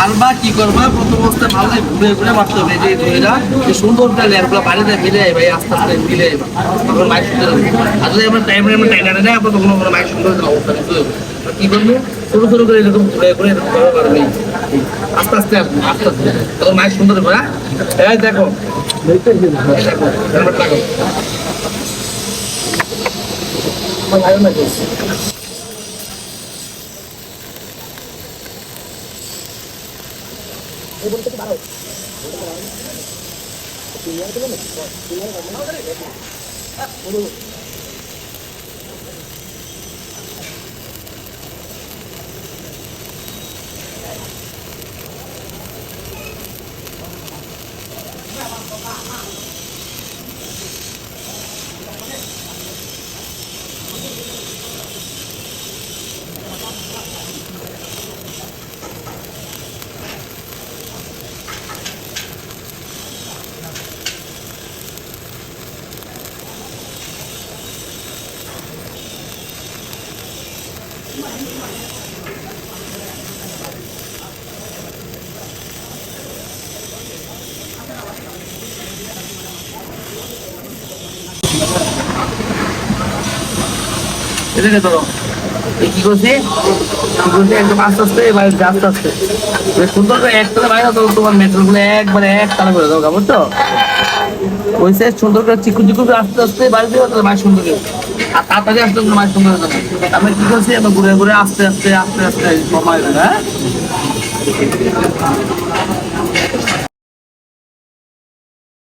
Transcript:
মারবা কি করবা প্রথম অবস্থায় মারলে ঘুরে ঘুরে মারতে হবে যে ধরেরা যে সুন্দর করে লেয়ারগুলো বাড়িতে মিলে ভাই আস্তে আস্তে মিলে তখন মাইক সুন্দর হবে আর যদি আমরা টাইম টাইম না আপনার তখন কোনো মাইক সুন্দর অবস্থা কি করবো ছোটো ছোটো করে এরকম ঘুরে ঘুরে এরকম করা পারবে আস্তে আস্তে আস্তে আস্তে তখন মাইক সুন্দর হবে এই দেখো দেখো এটাকে ধরো কি করছি একদম আস্তে আস্তে এবার আস্তে আস্তে সুন্দর করে একটাতে বাইরে তো তোমার মেট্রোল গুলো একবারে এক তারা করে দাও বুঝছো ওই সাইজ সুন্দর করে চিকু চিকু করে আস্তে আস্তে বাইরে দেবো তাহলে মাছ সুন্দর আর তাড়াতাড়ি আসলে মাছ সুন্দর হয়ে যাবে আমি কি করছি আমরা ঘুরে ঘুরে আস্তে আস্তে আস্তে আস্তে সময় হ্যাঁ